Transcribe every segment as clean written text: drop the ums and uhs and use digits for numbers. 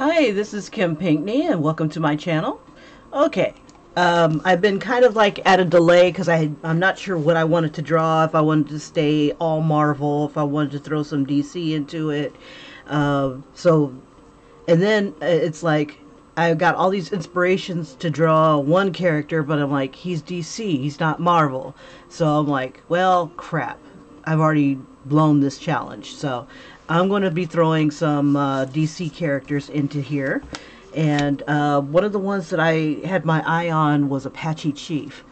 Hi, this is Kim Pinkney, and welcome to my channel. Okay, I've been kind of like at a delay because I'm not sure what I wanted to draw, if I wanted to stay all Marvel, if I wanted to throw some DC into it. And then it's like I got all these inspirations to draw one character, but I'm like, he's DC, he's not Marvel. So I'm like, well, crap. I've already blown this challenge. So I'm going to be throwing some DC characters into here. And one of the ones that I had my eye on was Apache Chief.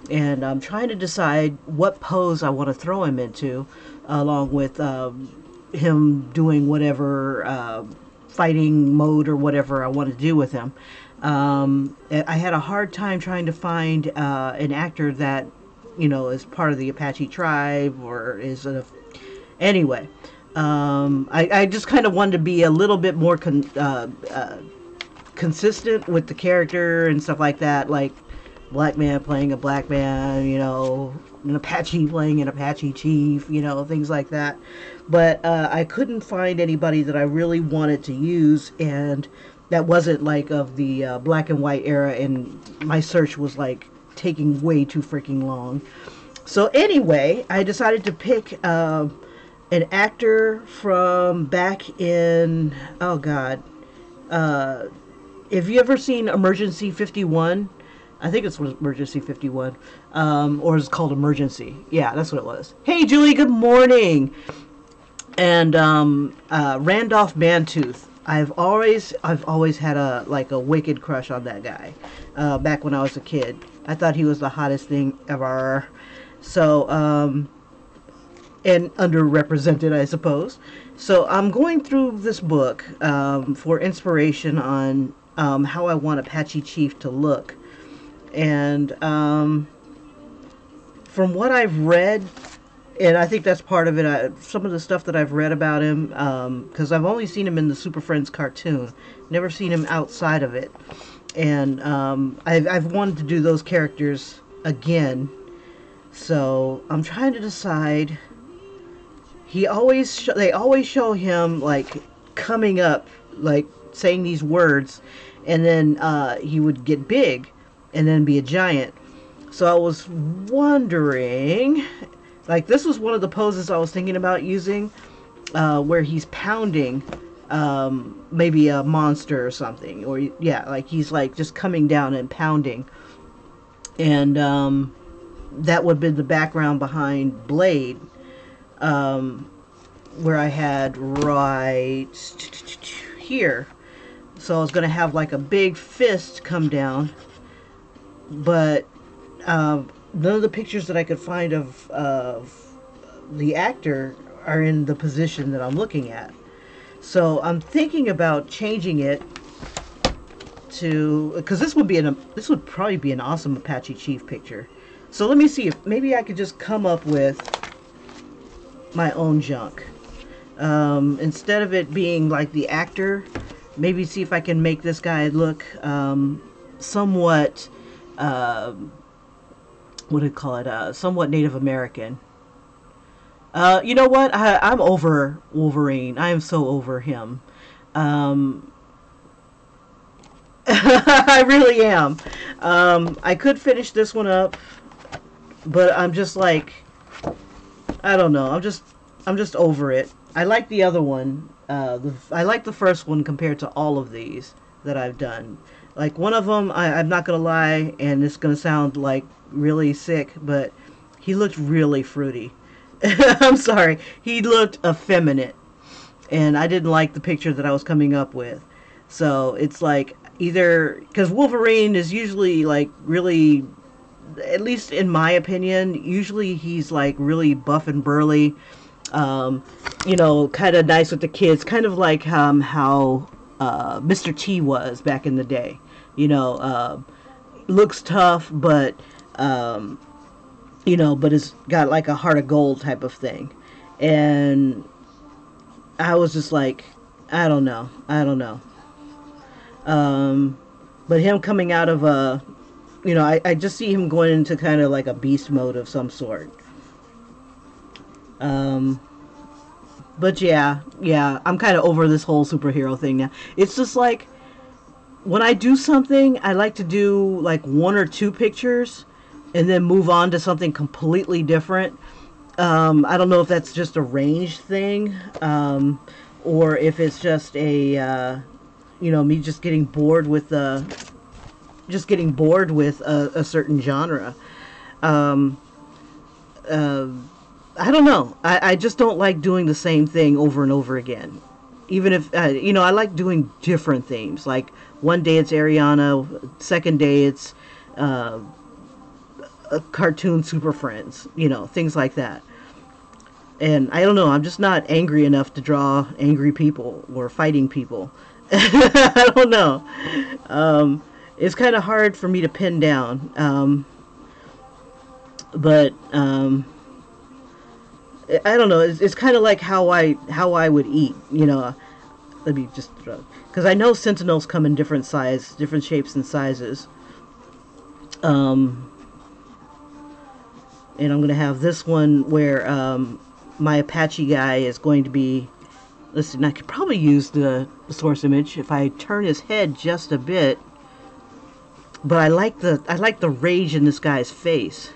And I'm trying to decide what pose I want to throw him into, along with him doing whatever fighting mode or whatever I want to do with him. I had a hard time trying to find an actor that, is part of the Apache tribe or is a... Anyway, I just kind of wanted to be a little bit more consistent with the character and stuff like that, like black man playing a black man, an Apache playing an Apache chief, things like that. But I couldn't find anybody that I really wanted to use, and that wasn't like of the black and white era, and my search was like taking way too freaking long. So anyway, I decided to pick an actor from back in, oh god, have you ever seen Emergency 51? I think it's Emergency 51, or it's called Emergency. Yeah, that's what it was. Hey, Julie, good morning. And Randolph Mantooth. I've always had a wicked crush on that guy. Back when I was a kid, I thought he was the hottest thing ever. So, and underrepresented, I suppose. So I'm going through this book for inspiration on how I want Apache Chief to look. And from what I've read, and I think that's part of it, some of the stuff that I've read about him, because I've only seen him in the Super Friends cartoon, never seen him outside of it. And I've wanted to do those characters again. So I'm trying to decide. They always show him like coming up, like saying these words, and then he would get big and then be a giant. So I was wondering, like, this was one of the poses I was thinking about using, where he's pounding maybe a monster or something, or yeah, like he's like just coming down and pounding. And that would have been the background behind Blade, where I had right here. So I was going to have like a big fist come down, but none of the pictures that I could find of the actor are in the position that I'm looking at. So I'm thinking about changing it to, because this would probably be an awesome Apache Chief picture. So let me see if maybe I could just come up with my own junk. Instead of it being like the actor, maybe see if I can make this guy look somewhat, what do you call it, somewhat Native American. You know what? I'm over Wolverine. I am so over him. I really am. I could finish this one up, but I'm just like, I don't know. I'm just over it. I like the other one. I like the first one compared to all of these that I've done. Like one of them, I'm not gonna lie, and it's gonna sound like really sick, but he looked really fruity. I'm sorry, he looked effeminate, and I didn't like the picture that I was coming up with. So it's like either, because Wolverine is usually like really, at least in my opinion, usually he's like really buff and burly, kind of nice with the kids, kind of like how Mr. T was back in the day. Looks tough, but but it's got like a heart of gold type of thing. And I was just like, I don't know. But him coming out of I just see him going into kind of like a beast mode of some sort. But yeah, yeah, I'm kind of over this whole superhero thing now. It's just like when I do something, I like to do like one or two pictures and then move on to something completely different. I don't know if that's just a range thing, or if it's just a me just getting bored with a certain genre. Um, uh, I don't know. I just don't like doing the same thing over and over again. Even if, I like doing different themes. Like one day it's Ariana, second day it's uh, a cartoon Super Friends, things like that. And I don't know, I'm just not angry enough to draw angry people or fighting people. I don't know. It's kind of hard for me to pin down. But I don't know. It's kind of like how I would eat. Let me just because I know Sentinels come in different shapes and sizes. Um, and I'm gonna have this one where my Apache guy is going to be. Listen, I could probably use the source image if I turn his head just a bit. But I like the rage in this guy's face.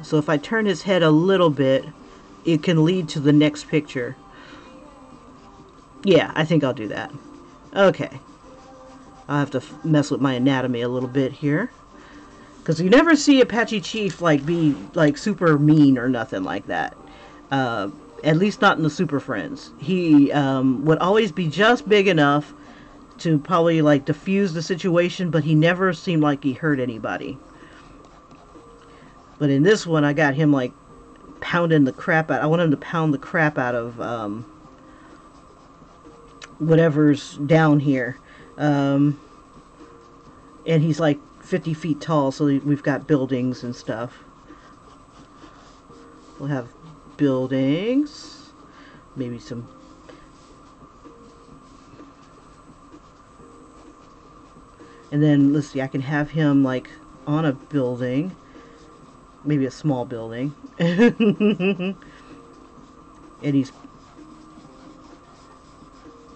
So if I turn his head a little bit, it can lead to the next picture. Yeah, I think I'll do that. Okay. I'll have to mess with my anatomy a little bit here. Because you never see Apache Chief be super mean or nothing like that. At least not in the Super Friends. He would always be just big enough to probably diffuse the situation, but he never seemed like he hurt anybody. But in this one, I got him pounding the crap out. I want him to pound the crap out of whatever's down here. And he's 50 feet tall, so we've got buildings and stuff. We'll have buildings, maybe some. And then let's see, I can have him on a building. Maybe a small building. And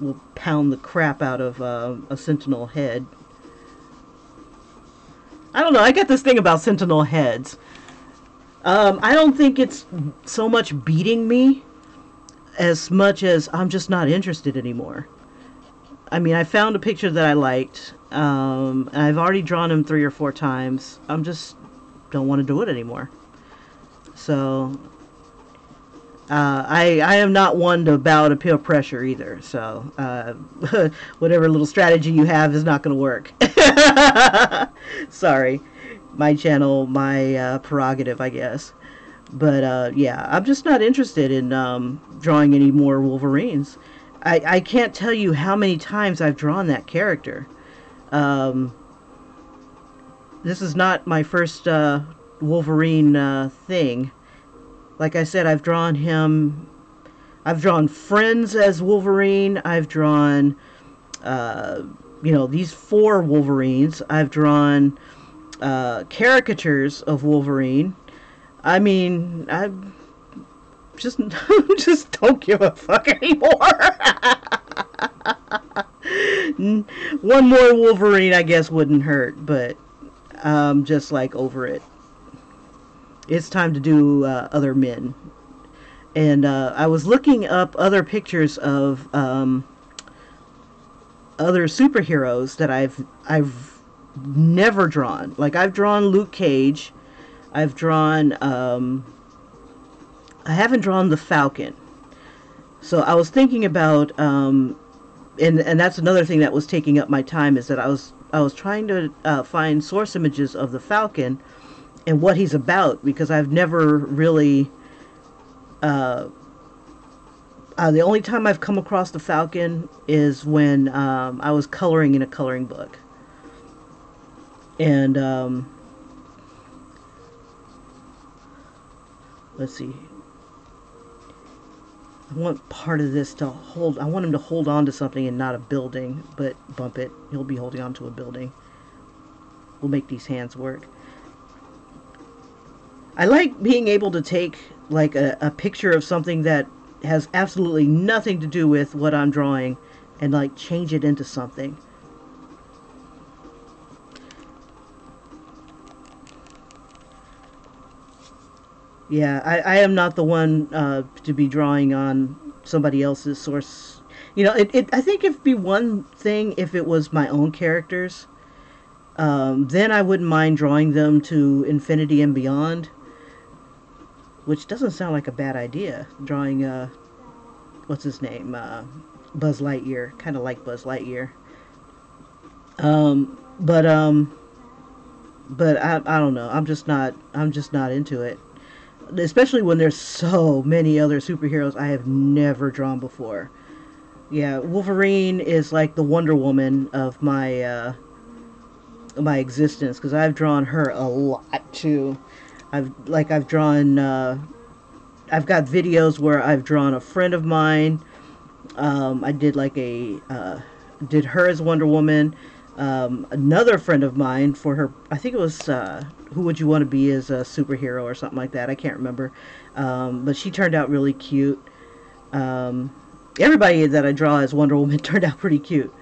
will pound the crap out of a Sentinel head. I don't know, I get this thing about Sentinel heads. I don't think it's so much beating me as much as I'm just not interested anymore. I mean, I found a picture that I liked. And I've already drawn him 3 or 4 times. I'm just don't want to do it anymore. So I am not one to bow to peer pressure either. So whatever little strategy you have is not going to work. Sorry, my channel, my prerogative, I guess. But yeah, I'm just not interested in drawing any more Wolverines. I can't tell you how many times I've drawn that character. This is not my first Wolverine thing. Like I said, I've drawn him. I've drawn friends as Wolverine. I've drawn, these 4 Wolverines. I've drawn caricatures of Wolverine. I mean, I just just don't give a fuck anymore. One more Wolverine, I guess, wouldn't hurt, but I'm just over it. It's time to do other men. And I was looking up other pictures of other superheroes that I've never drawn. I've drawn Luke Cage. I've drawn I haven't drawn the Falcon. So I was thinking about and that's another thing that was taking up my time, is that I was trying to find source images of the Falcon and what he's about, because I've never really the only time I've come across the Falcon is when I was coloring in a coloring book. And let's see. I want part of this to hold. I want him to hold on to something and not a building, but bump it. He'll be holding on to a building. We'll make these hands work. I like being able to take a picture of something that has absolutely nothing to do with what I'm drawing and like change it into something. Yeah, I am not the one to be drawing on somebody else's source. You know, I think it'd be one thing if it was my own characters. Then I wouldn't mind drawing them to infinity and beyond, which doesn't sound like a bad idea. Drawing, what's his name? Buzz Lightyear. Kind of like Buzz Lightyear. Um, but um, but I don't know. I'm just not into it. Especially when there's so many other superheroes I have never drawn before. Yeah, Wolverine is like the Wonder Woman of my existence because I've drawn her a lot too. I've drawn I've got videos where I've drawn a friend of mine. I did like did her as Wonder Woman. Another friend of mine for her, I think it was Who Would You Want to Be as a Superhero or something like that. I can't remember. But she turned out really cute. Everybody that I draw as Wonder Woman turned out pretty cute.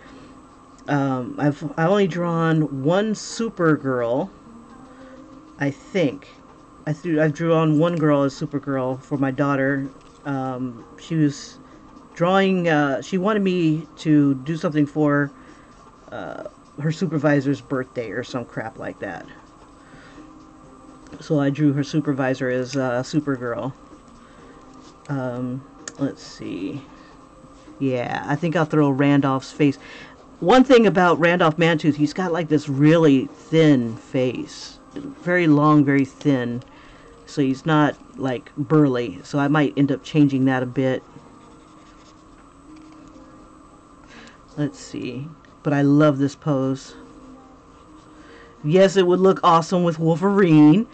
I've only drawn one Supergirl, I think. I've drawn one girl as Supergirl for my daughter. She was drawing. She wanted me to do something for her supervisor's birthday or some crap like that. So I drew her supervisor as Supergirl. Let's see. Yeah, I think I'll throw Randolph's face. One thing about Randolph Mantooth, he's got like this really thin face. Very long, very thin. So he's not like burly. So I might end up changing that a bit. Let's see. But I love this pose. Yes, it would look awesome with Wolverine.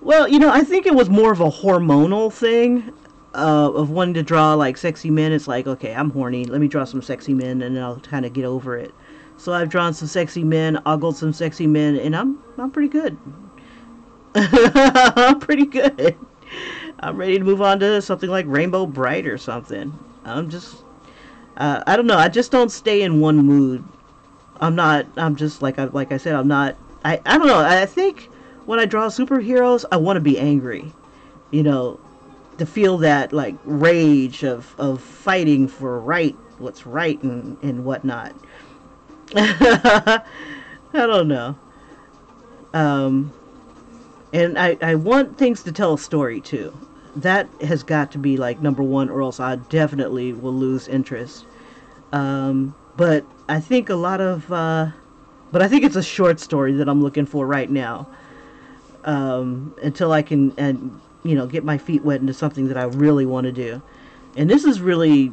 Well, you know, I think it was more of a hormonal thing of wanting to draw like sexy men. It's like, okay, I'm horny. Let me draw some sexy men, and then I'll kind of get over it. So I've drawn some sexy men, ogled some sexy men, and I'm pretty good. I'm pretty good. I'm ready to move on to something like Rainbow Bright or something. I'm just, I don't know. I just don't stay in one mood. I'm just like I said. I'm not. I don't know. I think when I draw superheroes, I want to be angry. You know, to feel that like rage of fighting for what's right and whatnot. I don't know. And I want things to tell a story too. That has got to be like number one, or else I definitely will lose interest. But I think but I think it's a short story that I'm looking for right now. Until I can, get my feet wet into something that I really want to do. And this is really,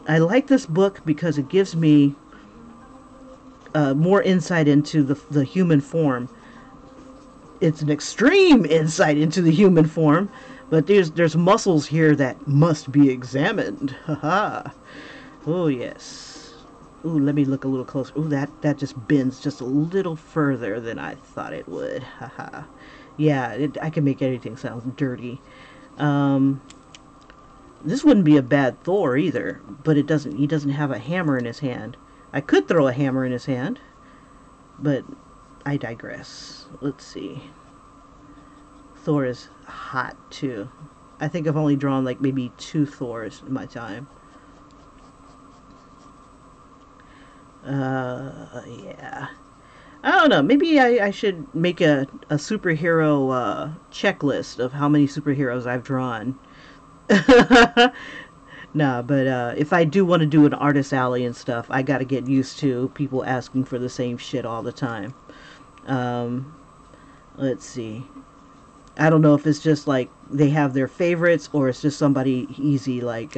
I like this book because it gives me more insight into the human form. It's an extreme insight into the human form, but there's muscles here that must be examined. Haha. Oh yes. Ooh, let me look a little closer. Ooh, that just bends just a little further than I thought it would. Haha. Yeah, I can make anything sound dirty. This wouldn't be a bad Thor either, but he doesn't have a hammer in his hand. I could throw a hammer in his hand, but I digress. Let's see. Thor is hot too. I think I've only drawn like maybe 2 Thors in my time. Yeah. I don't know. Maybe I should make a superhero checklist of how many superheroes I've drawn. Nah, but if I do want to do an artist alley and stuff, I got to get used to people asking for the same shit all the time. Let's see. I don't know if it's just like they have their favorites or it's just somebody easy like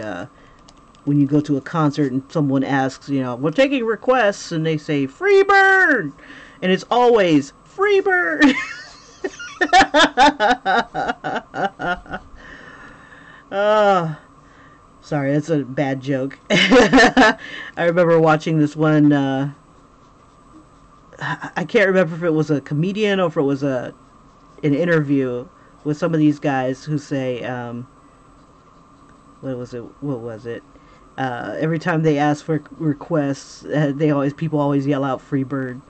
when you go to a concert and someone asks, we're taking requests and they say free bird and it's always free bird. Sorry, that's a bad joke. I remember watching this one I can't remember if it was a comedian or if it was an interview with some of these guys who say, what was it? What was it? Every time they ask for requests, people always yell out "free bird."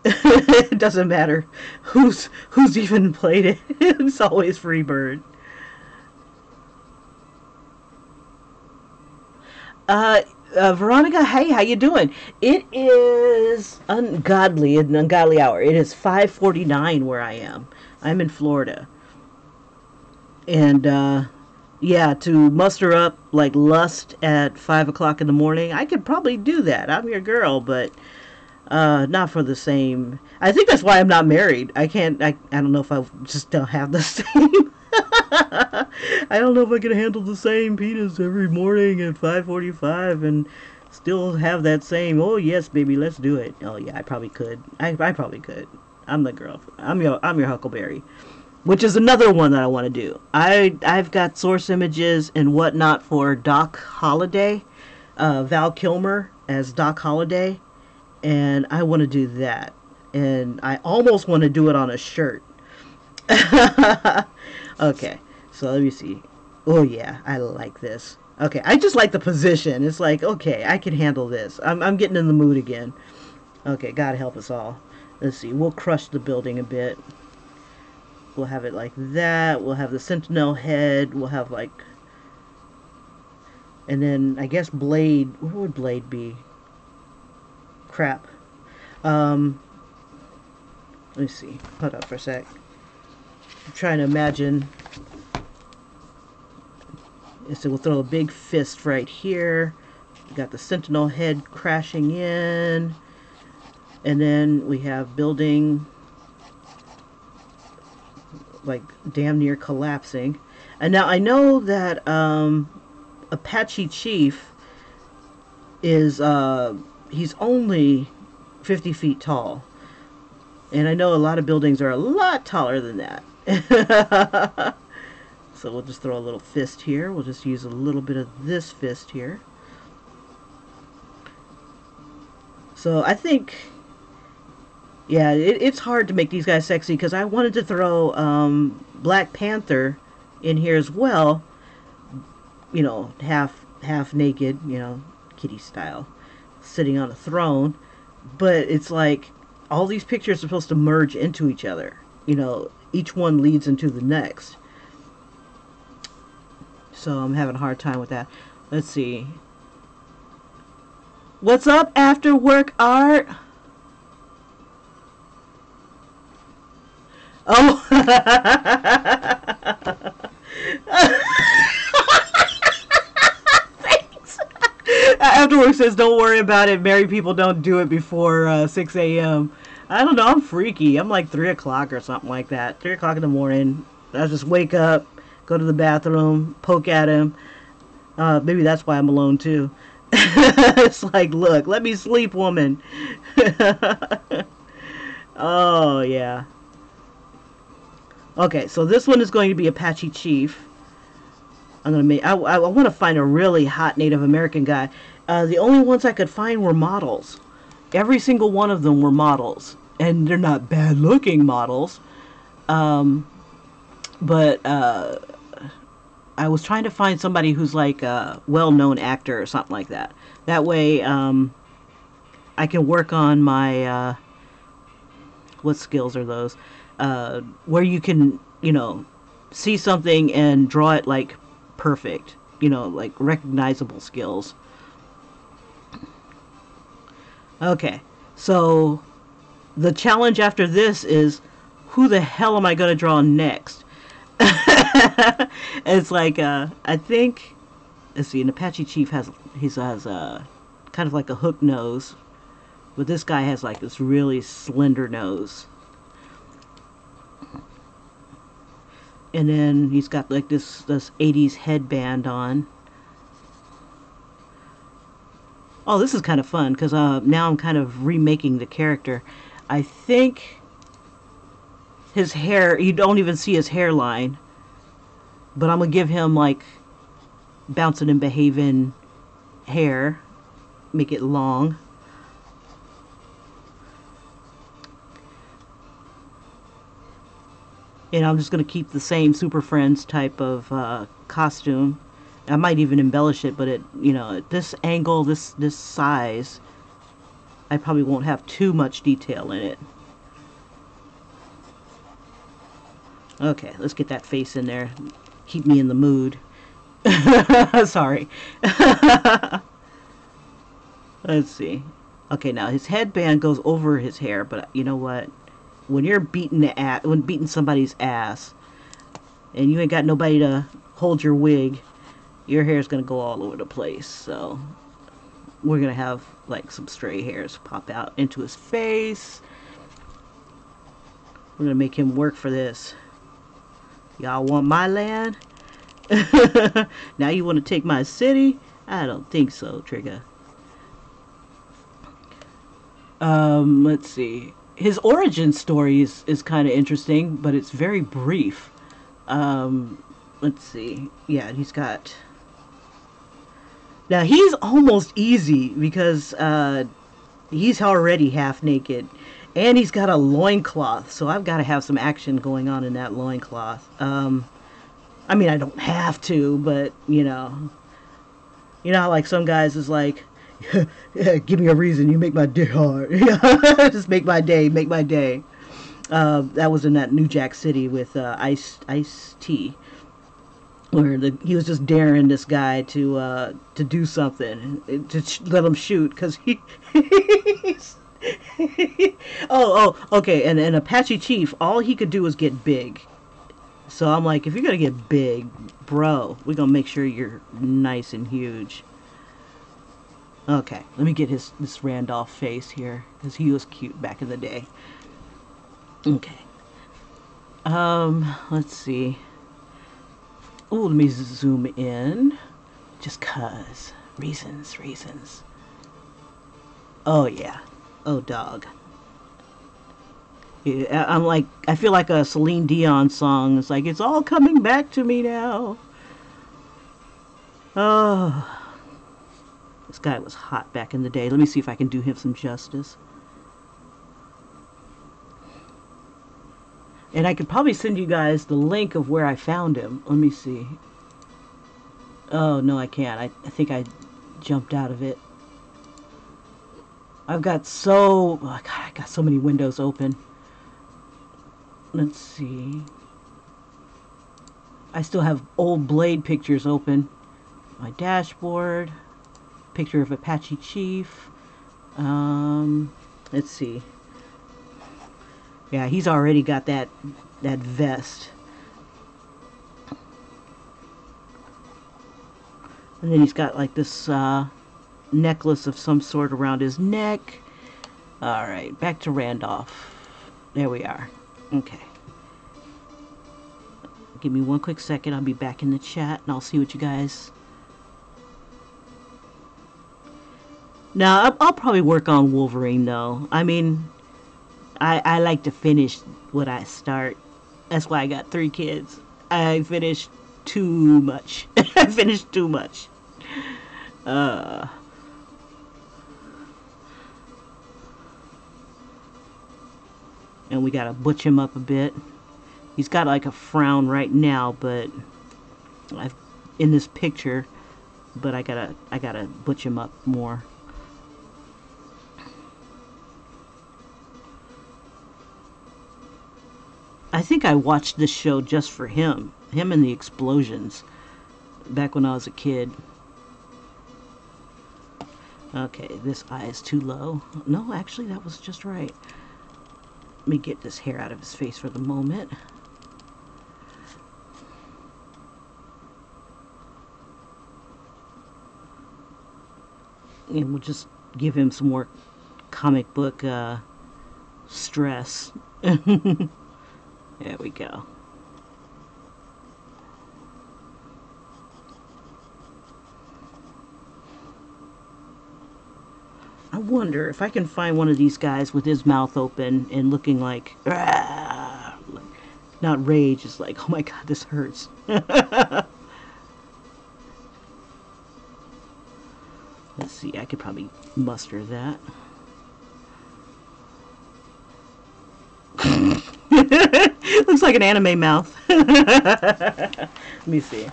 It doesn't matter who's even played it. It's always free bird. Veronica, hey, how you doing? It is ungodly, an ungodly hour. It is 5:49 where I am. I'm in Florida, and yeah, to muster up like lust at 5 o'clock in the morning, I could probably do that. I'm your girl, but not for the same. I think that's why I'm not married. I can't. I don't know if I just don't have the same. I don't know if I can handle the same penis every morning at 5:45 and still have that same. Oh yes, baby, let's do it. Oh yeah, I probably could. I probably could. I'm the girl. I'm your Huckleberry, which is another one that I want to do. I've got source images and whatnot for Doc Holliday, Val Kilmer as Doc Holliday, and I want to do that. And I almost want to do it on a shirt. Okay, so let me see. Oh yeah, I like this. Okay, I just like the position. It's like, okay, I can handle this. I'm getting in the mood again. Okay, God help us all. Let's see. We'll crush the building a bit. We'll have it like that. We'll have the sentinel head. We'll have like, and then I guess blade. Where would blade be? Crap. Let me see. Hold up for a sec. I'm trying to imagine. So we'll throw a big fist right here. We got the sentinel head crashing in. And then we have building like damn near collapsing. And now I know that Apache Chief is he's only 50 feet tall. And I know a lot of buildings are a lot taller than that. So we'll just throw a little fist here. We'll just use a little bit of this fist here. So I think, yeah, it's hard to make these guys sexy because I wanted to throw Black Panther in here as well. You know, half naked, you know, kitty style, sitting on a throne. But it's like all these pictures are supposed to merge into each other. You know, each one leads into the next. So I'm having a hard time with that. Let's see. What's up, after work art? Oh. Thanks. Afterwork says, don't worry about it. Married people don't do it before 6 a.m. I don't know. I'm freaky. I'm like 3 o'clock or something like that. 3 o'clock in the morning. I just wake up, go to the bathroom, poke at him. Maybe that's why I'm alone too. It's like, look, let me sleep, woman. Oh, yeah. Okay, so this one is going to be Apache Chief. I'm gonna make. I want to find a really hot Native American guy. The only ones I could find were models. Every single one of them were models, and they're not bad-looking models. But I was trying to find somebody who's like a well-known actor or something like that. That way, I can work on my what skills are those? Where you can, you know, see something and draw it like perfect. You know, like recognizable skills. Okay, so the challenge after this is, who the hell am I going to draw next? It's like, I think, let's see, an Apache Chief has kind of like a hook nose, but this guy has like this really slender nose. And then he's got like this 80s headband on. Oh, this is kind of fun because now I'm kind of remaking the character. I think his hair, you don't even see his hairline, but I'm gonna give him like bouncing and behaving hair, make it long. And I'm just going to keep the same Super Friends type of costume. I might even embellish it, but at this angle, this size, I probably won't have too much detail in it. Okay, let's get that face in there. Keep me in the mood. Sorry. Let's see. Okay, now his headband goes over his hair, but you know what? When you're beating somebody's ass, and you ain't got nobody to hold your wig, your hair's gonna go all over the place. So we're gonna have like some stray hairs pop out into his face. We're gonna make him work for this. Y'all want my land? Now you want to take my city? I don't think so, Trigger. Let's see. His origin story is kind of interesting, but it's very brief. Let's see. Yeah, he's got... Now, he's almost easy because he's already half naked. And he's got a loincloth, so I've got to have some action going on in that loincloth. I mean, I don't have to, but, you know how, like, some guys is like, yeah, give me a reason, you make my day hard. Just make my day, make my day. That was in that New Jack City with Ice-T, where he was just daring this guy to do something, to let him shoot, because he's... okay, and Apache Chief, all he could do was get big. So I'm like, if you're gonna get big, bro, we're gonna make sure you're nice and huge. Okay, let me get this Randolph face here, because he was cute back in the day. Okay. Let's see. Oh, let me zoom in. Just cause. Reasons. Oh, yeah. Oh, dog. Yeah, I'm like, I feel like a Celine Dion song. It's like, it's all coming back to me now. Oh. This guy was hot back in the day. Let me see if I can do him some justice. And I could probably send you guys the link of where I found him. Let me see. Oh, no, I can't. I think I jumped out of it. I've got oh God, I got so many windows open. Let's see. I still have old Blade pictures open. My dashboard. Picture of Apache Chief. Let's see. Yeah, he's already got that vest. And then he's got like this necklace of some sort around his neck. Alright, back to Randolph. There we are. Okay. Give me one quick second. I'll be back in the chat and I'll see what you guys... Now, I'll probably work on Wolverine though. I mean, I like to finish what I start. That's why I got 3 kids. I finished too much. I finished too much. And we gotta butch him up a bit. He's got like a frown right now, but in this picture, but I gotta butch him up more. I think I watched this show just for him and the explosions, back when I was a kid. Okay, this eye is too low. No, actually, that was just right. Let me get this hair out of his face for the moment. And we'll just give him some more comic book stress. There we go. I wonder if I can find one of these guys with his mouth open and looking like, not rage, it's like, oh my god, this hurts. Let's see, I could probably muster that. Looks like an anime mouth. Let me see.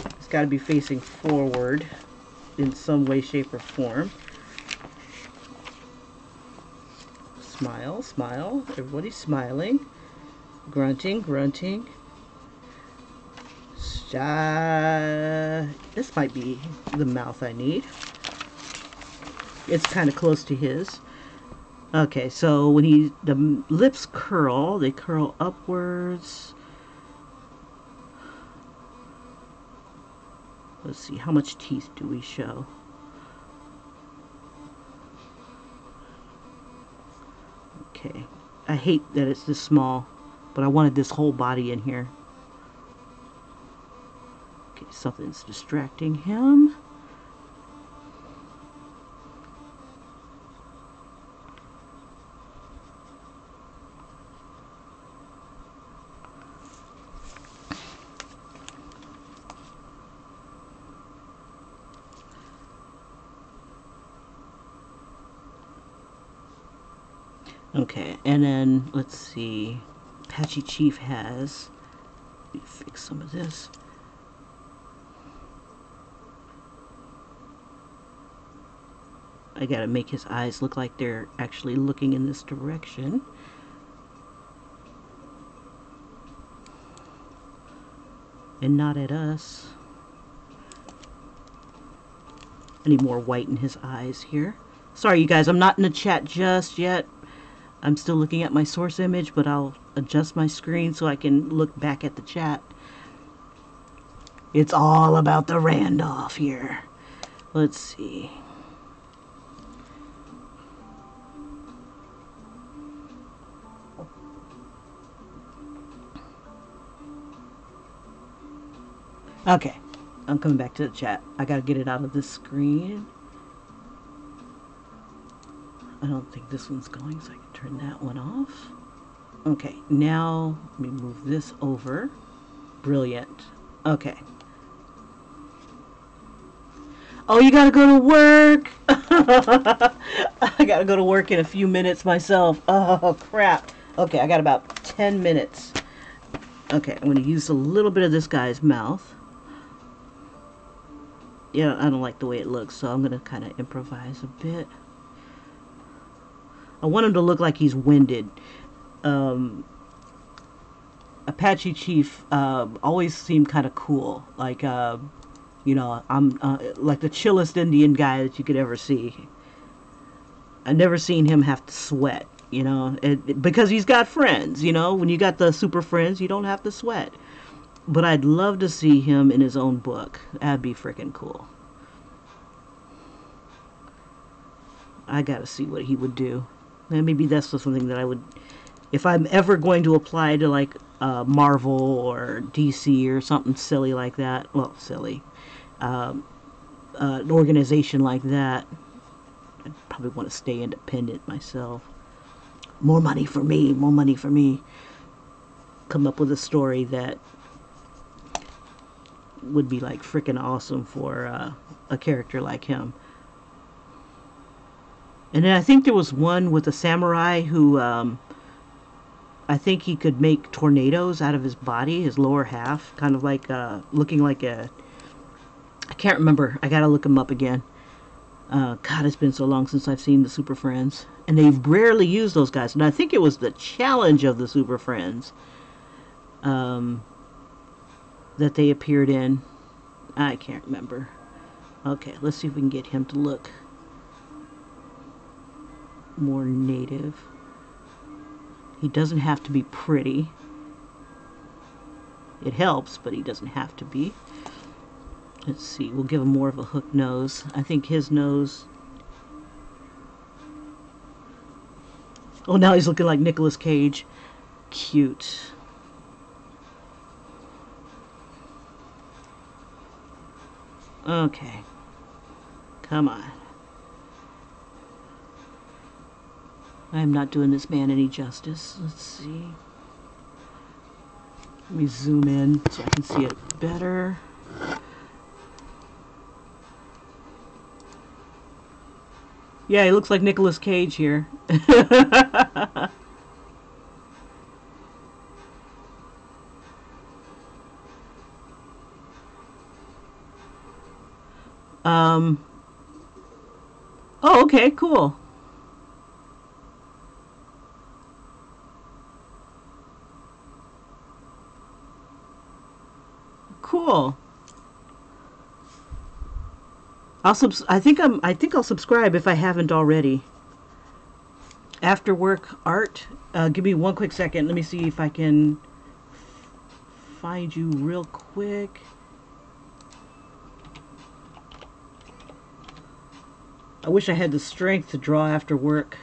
It's got to be facing forward in some way, shape, or form. Smile, smile. Everybody's smiling. Grunting, grunting. This might be the mouth I need. It's kind of close to his. Okay, so when the lips curl, they curl upwards. Let's see, how much teeth do we show? Okay, I hate that it's this small, but I wanted this whole body in here. Okay, something's distracting him. Okay, and then let's see. Apache Chief has. Let me fix some of this. I gotta make his eyes look like they're actually looking in this direction. And not at us. I need more white in his eyes here. Sorry, you guys, I'm not in the chat just yet. I'm still looking at my source image, but I'll adjust my screen so I can look back at the chat. It's all about the Randolph here. Let's see. Okay, I'm coming back to the chat. I gotta get it out of this screen. I don't think this one's going, so I can turn that one off. Okay, now let me move this over. Brilliant. Okay. Oh, you gotta go to work! I gotta go to work in a few minutes myself. Oh, crap. Okay, I got about 10 minutes. Okay, I'm gonna use a little bit of this guy's mouth. Yeah, I don't like the way it looks, so I'm gonna kind of improvise a bit. I want him to look like he's winded. Apache Chief always seemed kind of cool. Like, you know, I'm like the chillest Indian guy that you could ever see. I've never seen him have to sweat, you know, because he's got friends, you know. When you got the super friends, you don't have to sweat. But I'd love to see him in his own book. That'd be freaking cool. I gotta see what he would do. And maybe that's something that I would, if I'm ever going to apply to like Marvel or DC or something silly like that. Well, silly. An organization like that. I'd probably want to stay independent myself. More money for me. More money for me. Come up with a story that would be like freaking awesome for a character like him. And then I think there was one with a samurai who I think he could make tornadoes out of his body, his lower half, kind of like looking like a, I can't remember, I gotta look him up again. God, it's been so long since I've seen the Super Friends, and they've rarely used those guys. And I think it was the challenge of the Super Friends that they appeared in. I can't remember. Okay, let's see if we can get him to look more native. He doesn't have to be pretty. It helps, but he doesn't have to be. Let's see, we'll give him more of a hook nose. I think his nose... Oh, now he's looking like Nicolas Cage. Cute. Okay. Come on. I'm not doing this man any justice. Let's see. Let me zoom in so I can see it better. Yeah, he looks like Nicolas Cage here. Um, oh, okay, cool. Cool. I think I'll subscribe if I haven't already. After work art. Give me one quick second. Let me see if I can find you real quick. I wish I had the strength to draw after work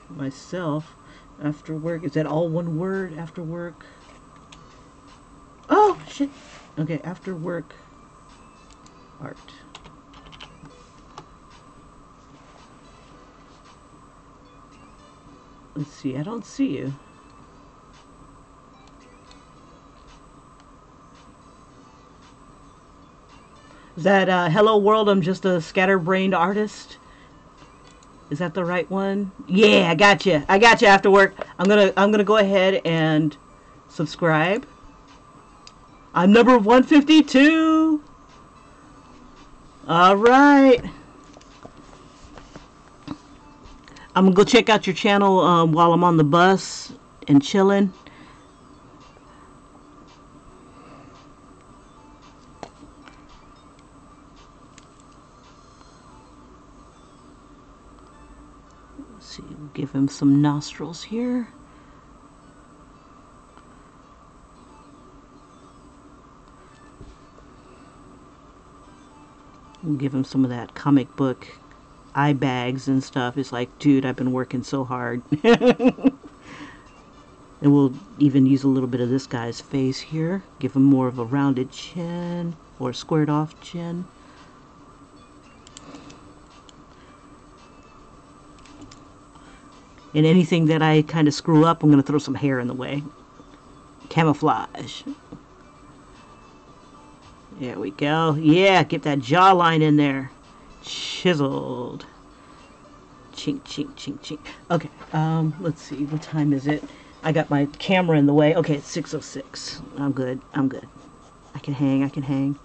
myself. After work. Is that all one word? After work. Oh, shit. Okay, after work art. Let's see. I don't see you. Is that Hello World? I'm just a scatterbrained artist. Is that the right one? Yeah, I got you. I got you. After work, I'm gonna go ahead and subscribe. I'm number 152. All right. I'm gonna go check out your channel while I'm on the bus and chilling. Let's see, we'll give him some nostrils here. We'll give him some of that comic book eye bags and stuff. It's like, dude, I've been working so hard. And we'll even use a little bit of this guy's face here. Give him more of a rounded chin or squared off chin. And anything that I kind of screw up, I'm going to throw some hair in the way. Camouflage. There we go. Yeah, get that jawline in there. Chiseled. Chink, chink, chink, chink. Okay, let's see. What time is it? I got my camera in the way. Okay, it's 6:06. I'm good. I'm good. I can hang. I can hang.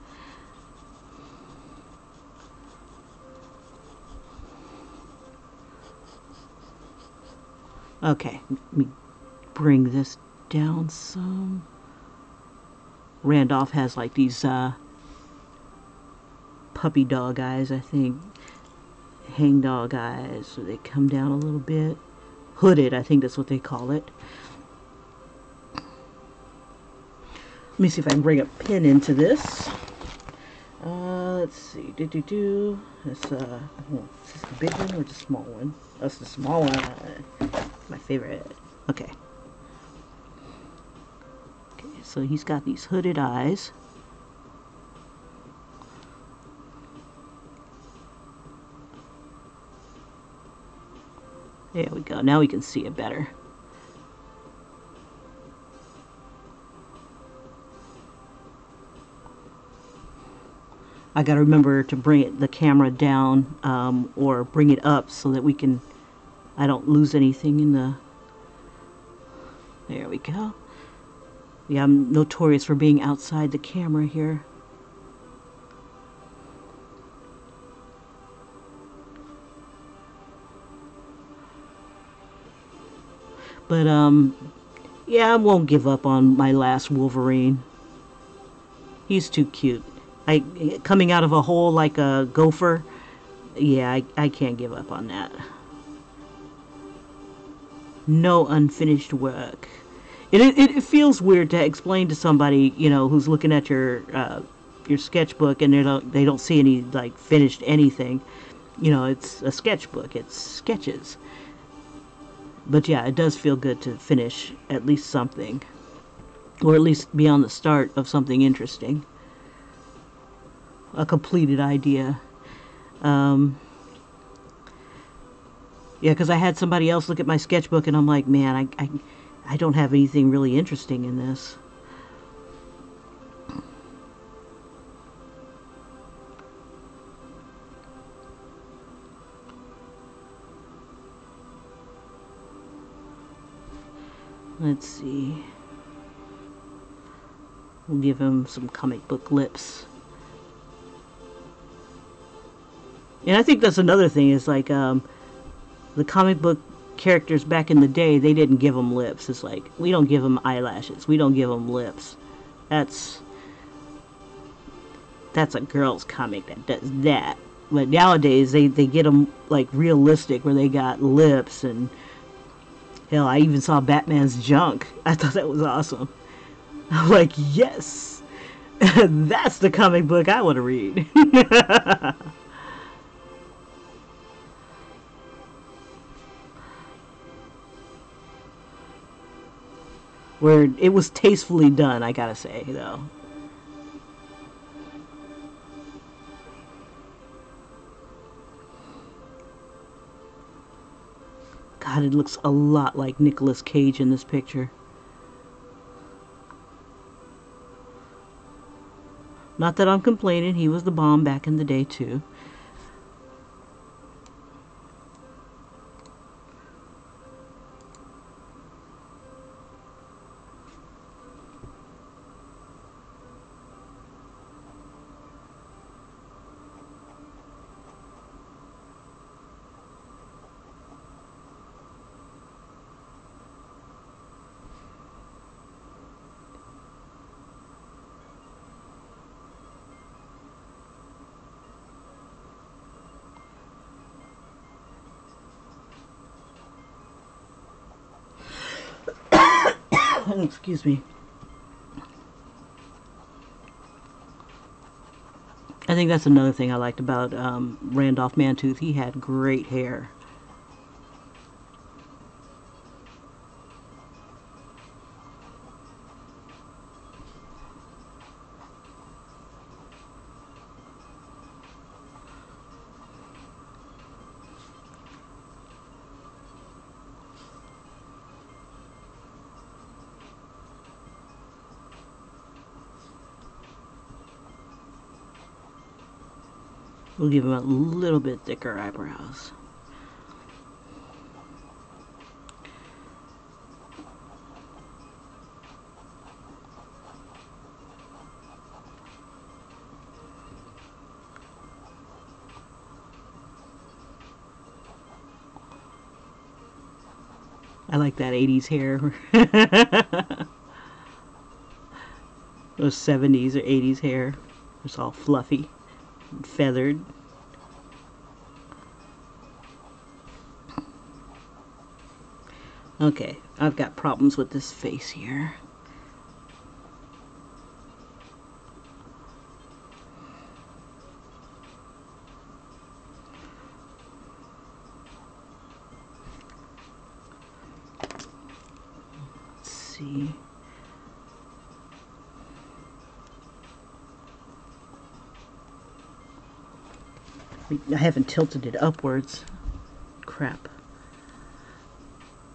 Okay, let me bring this down some. Randolph has like these puppy dog eyes, I think. Hang dog eyes. So they come down a little bit. Hooded, I think that's what they call it. Let me see if I can bring a pin into this. Let's see. This, is this the big one or the small one? That's the small one. My favorite. Okay. Okay, so he's got these hooded eyes. There we go. Now we can see it better. I got to remember to bring the camera down or bring it up so that we can, I don't lose anything in the, there we go. Yeah, I'm notorious for being outside the camera here. But, yeah, I won't give up on my last Wolverine. He's too cute. Coming out of a hole like a gopher, yeah, I can't give up on that. No unfinished work. It feels weird to explain to somebody, you know, who's looking at your sketchbook and they don't see any like finished anything. You know, it's a sketchbook. It's sketches. But yeah, it does feel good to finish at least something, or at least be on the start of something interesting. A completed idea. Yeah, because I had somebody else look at my sketchbook and I'm like, man, I don't have anything really interesting in this. Let's see. We'll give him some comic book lips. And I think that's another thing is like the comic book characters back in the day, they didn't give them lips. It's like, we don't give them eyelashes. We don't give them lips. That's a girl's comic that does that. But nowadays, they get them like realistic where they got lips and hell, I even saw Batman's junk. I thought that was awesome. I'm like, yes, that's the comic book I want to read. Where it was tastefully done, I gotta say, though. God, it looks a lot like Nicolas Cage in this picture. Not that I'm complaining, he was the bomb back in the day, too. Excuse me. I think that's another thing I liked about Randolph Mantooth. He had great hair. We'll give him a little bit thicker eyebrows. I like that 80s hair. Those 70s or 80s hair. It's all fluffy and feathered. Okay, I've got problems with this face here. Let's see. I haven't tilted it upwards. Crap.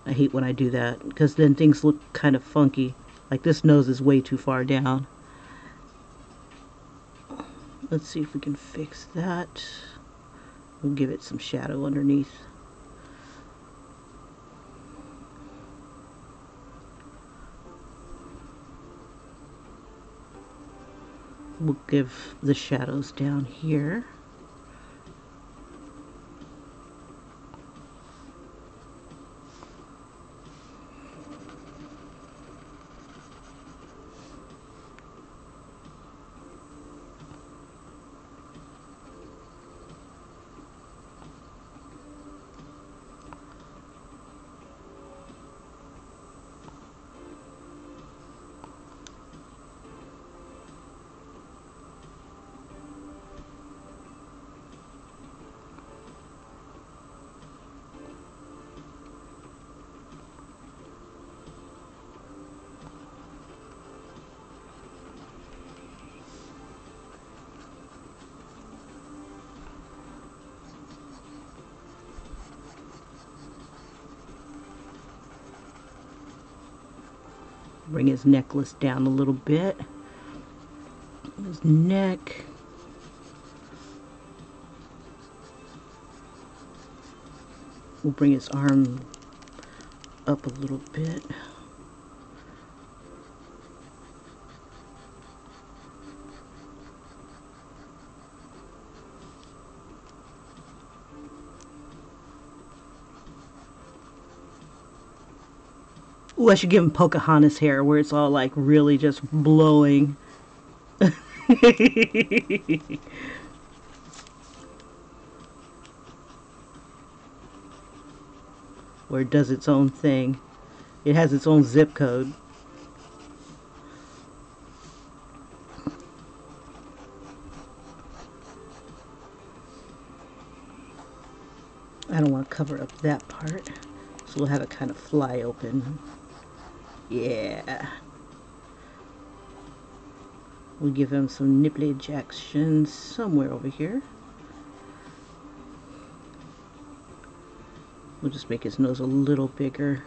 I hate when I do that because then things look kind of funky. Like this nose is way too far down. Let's see if we can fix that. We'll give it some shadow underneath. We'll give the shadows down here. Bring his necklace down a little bit. His neck. We'll bring his arm up a little bit. Ooh, I should give him Pocahontas hair where it's all like really just blowing. Where it does its own thing. It has its own zip code. I don't want to cover up that part, so we'll have it kind of fly open. Yeah. We'll give him some nipple injections somewhere over here. We'll just make his nose a little bigger,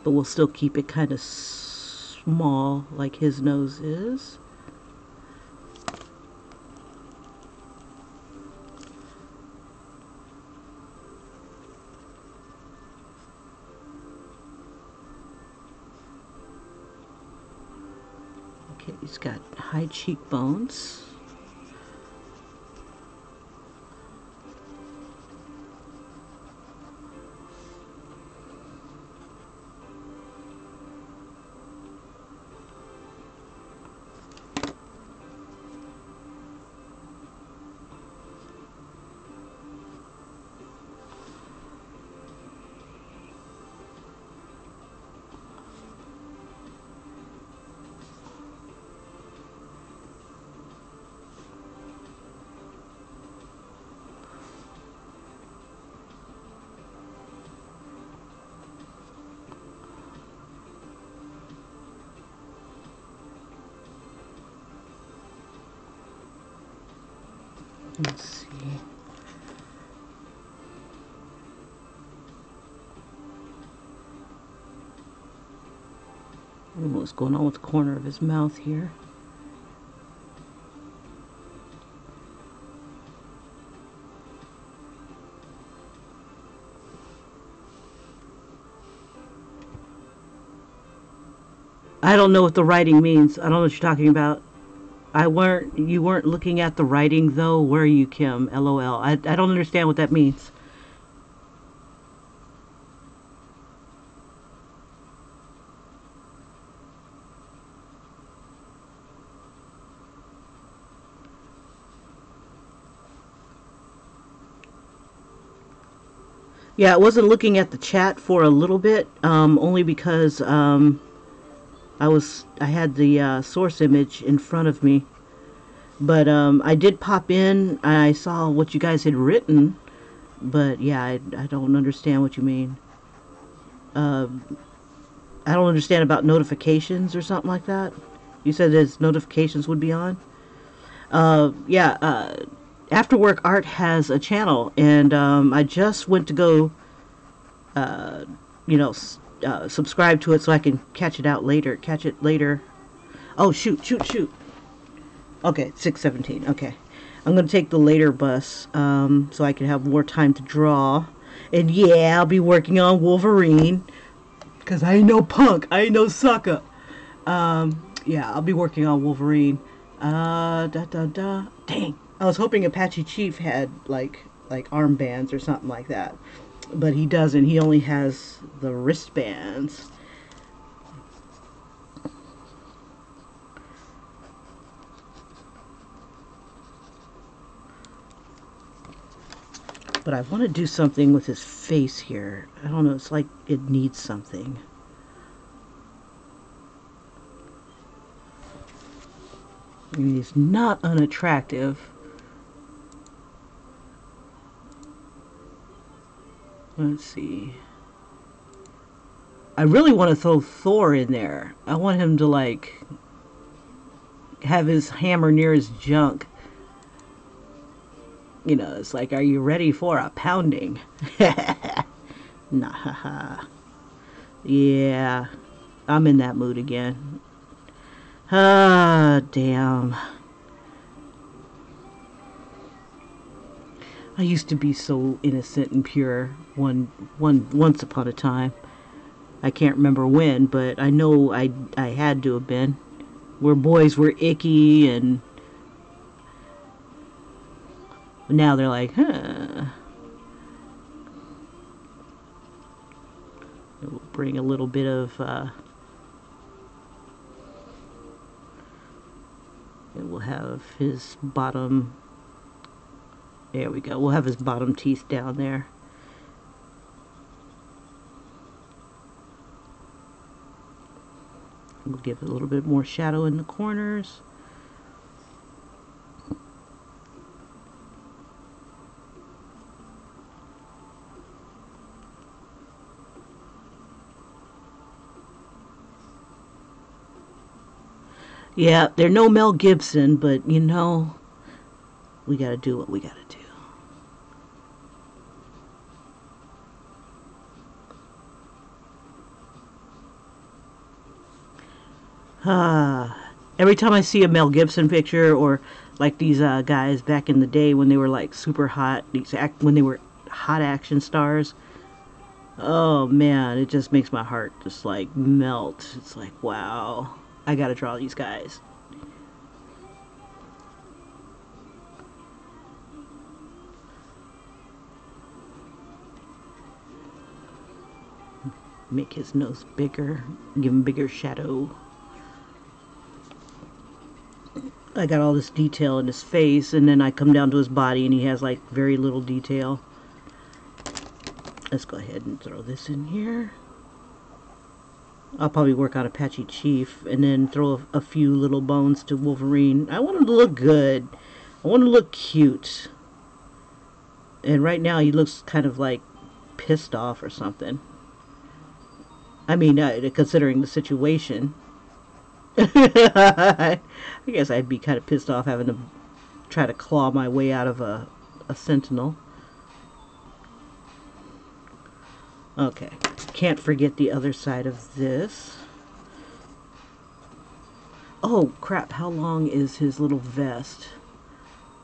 but we'll still keep it kind of small like his nose is. Okay, he's got high cheekbones. Let's see. I don't know what's going on with the corner of his mouth here. I don't know what the writing means. I don't know what you're talking about. You weren't looking at the writing though, were you, Kim? LOL. I don't understand what that means. Yeah, I wasn't looking at the chat for a little bit, only because I had the source image in front of me. But I did pop in. I saw what you guys had written, but yeah, I don't understand what you mean. I don't understand about notifications or something like that. You said his notifications would be on. Yeah. After Work Art has a channel, and I just went to go, you know, subscribe to it so I can catch it later. Oh, shoot. Okay, 6:17. Okay. I'm going to take the later bus so I can have more time to draw. And yeah, I'll be working on Wolverine. Because I ain't no punk. I ain't no sucker. Yeah, I'll be working on Wolverine. Dang. I was hoping Apache Chief had, like armbands or something like that. But he doesn't. He only has the wristbands. But I want to do something with his face here. I don't know, it's like it needs something. I mean, he's not unattractive. Let's see. I really want to throw Thor in there. I want him to, like, have his hammer near his junk. You know, it's like, are you ready for a pounding? Nah, haha. Yeah, I'm in that mood again. Ah, damn. I used to be so innocent and pure once upon a time. I can't remember when, but I know I had to have been. Where boys were icky and now they're like, huh. It will bring a little bit of, it will have his bottom, there we go, we'll have his bottom teeth down there. We'll give it a little bit more shadow in the corners. Yeah, they're no Mel Gibson, but you know, we gotta do what we gotta do. Every time I see a Mel Gibson picture, or like these guys back in the day when they were like super hot, when they were hot action stars, oh man, it just makes my heart just like melt. It's like, wow, I gotta draw these guys. Make his nose bigger, give him bigger shadow. I got all this detail in his face, and then I come down to his body and he has like very little detail. Let's go ahead and throw this in here. I'll probably work on Apache Chief and then throw a few little bones to Wolverine. I want him to look good. I want him to look cute. And right now he looks kind of like pissed off or something. I mean, considering the situation. I guess I'd be kind of pissed off having to try to claw my way out of a sentinel. Okay, can't forget the other side of this. Oh crap, how long is his little vest?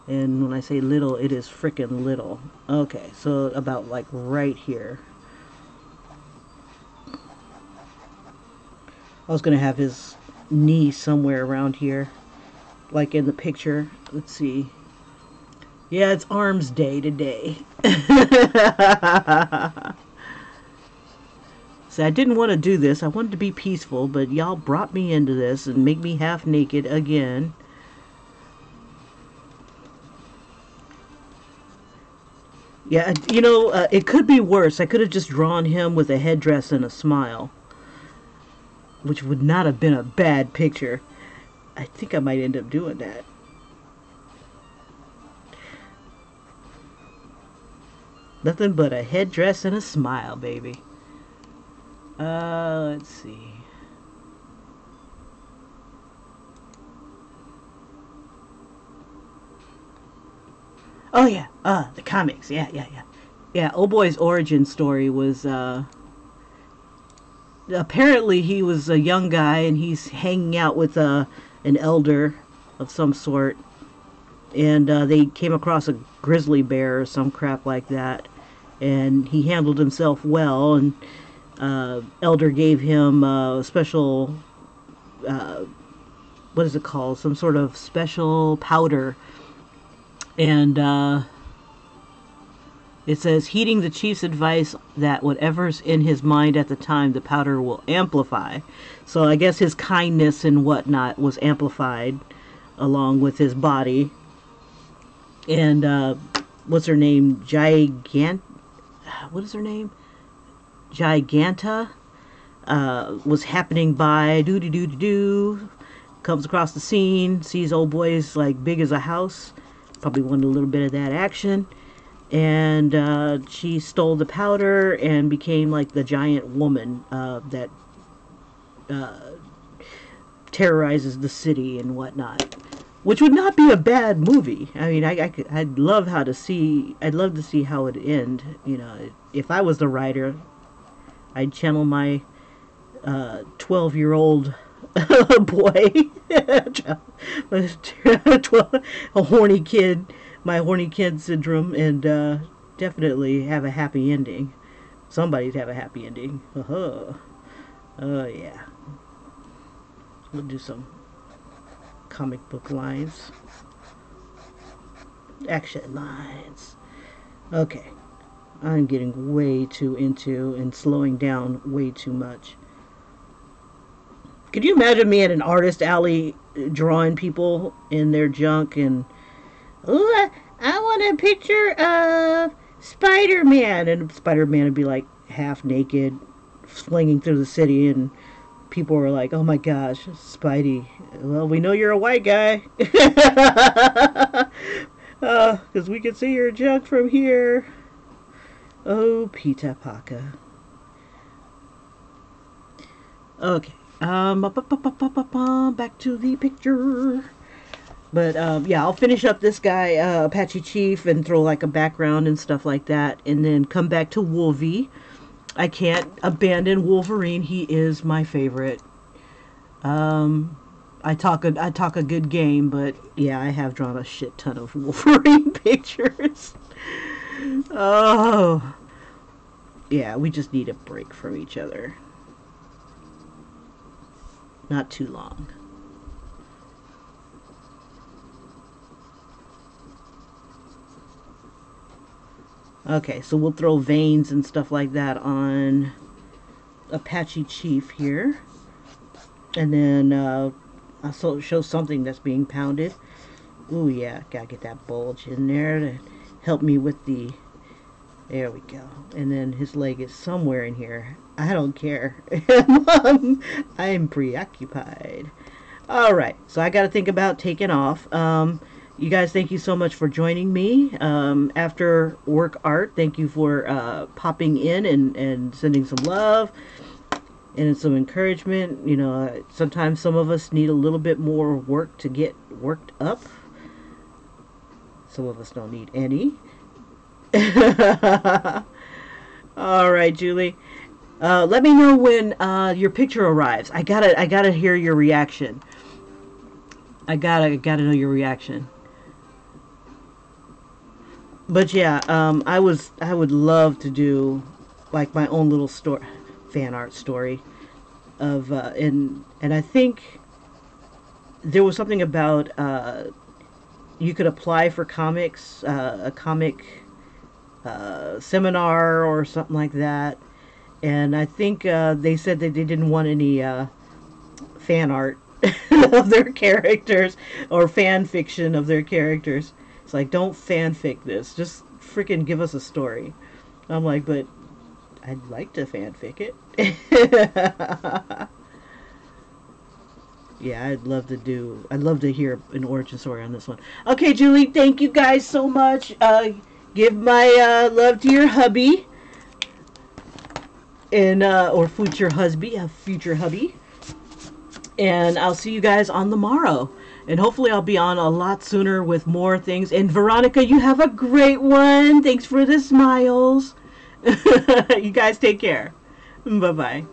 And when I say little, it is frickin' little. Okay, so about like right here. I was gonna have his knee somewhere around here, like in the picture. Let's see. Yeah, it's Arms Day today. So I didn't want to do this. I wanted to be peaceful, but y'all brought me into this and make me half naked again. Yeah, you know, it could be worse. I could have just drawn him with a headdress and a smile, which would not have been a bad picture. I think I might end up doing that. Nothing but a headdress and a smile, baby. Let's see. Oh yeah, the comics. Yeah. Yeah, Old Boy's origin story was, apparently he was a young guy and he's hanging out with an elder of some sort, and they came across a grizzly bear or some crap like that, and he handled himself well, and elder gave him a special, what is it called, some sort of special powder, and it says, heeding the chief's advice that whatever's in his mind at the time, the powder will amplify. So I guess his kindness and whatnot was amplified along with his body. And what's her name? What is her name? Giganta was happening by, comes across the scene, sees Old Boy's like big as a house. Probably wanted a little bit of that action. And she stole the powder and became like the giant woman that terrorizes the city and whatnot, which would not be a bad movie. I mean, I'd love to see how it end. You know, if I was the writer, I'd channel my 12-year-old boy, a horny kid. My horny kid syndrome, and definitely have a happy ending. Somebody'd have a happy ending. Oh yeah. We'll do some comic book lines. Action lines. Okay. I'm getting way too into and slowing down way too much. Could you imagine me at an artist alley drawing people in their junk and, ooh, I want a picture of Spider-Man, and Spider-Man would be like half naked, slinging through the city, and people were like, "Oh my gosh, Spidey! Well, we know you're a white guy, because we can see your junk from here." Oh, Pita Paka. Okay. Back to the picture. But yeah, I'll finish up this guy, Apache Chief, and throw like a background and stuff like that, and then come back to Wolvie. I can't abandon Wolverine. He is my favorite. I talk a good game, but yeah, I have drawn a shit ton of Wolverine pictures. Oh, yeah, we just need a break from each other. Not too long. Okay, so we'll throw veins and stuff like that on Apache Chief here. And then I'll show something that's being pounded. Ooh, yeah, gotta get that bulge in there to help me with the... There we go. And then his leg is somewhere in here. I don't care. I'm preoccupied. Alright, so I gotta think about taking off. You guys, thank you so much for joining me. After work art, thank you for popping in and sending some love and some encouragement. You know, sometimes some of us need a little bit more work to get worked up. Some of us don't need any. All right, Julie. Let me know when your picture arrives. I gotta hear your reaction. I gotta know your reaction. But yeah, I would love to do like my own little story, fan art story of and I think there was something about you could apply for comics, a comic seminar or something like that, and I think they said that they didn't want any fan art of their characters or fan fiction of their characters. It's like, don't fanfic this. Just freaking give us a story. I'm like, but I'd like to fanfic it. Yeah, I'd love to hear an origin story on this one. Okay, Julie, thank you guys so much. Give my love to your hubby. And, or future hubby. And I'll see you guys on the morrow. And hopefully I'll be on a lot sooner with more things. And Veronica, you have a great one. Thanks for the smiles. You guys take care. Bye-bye.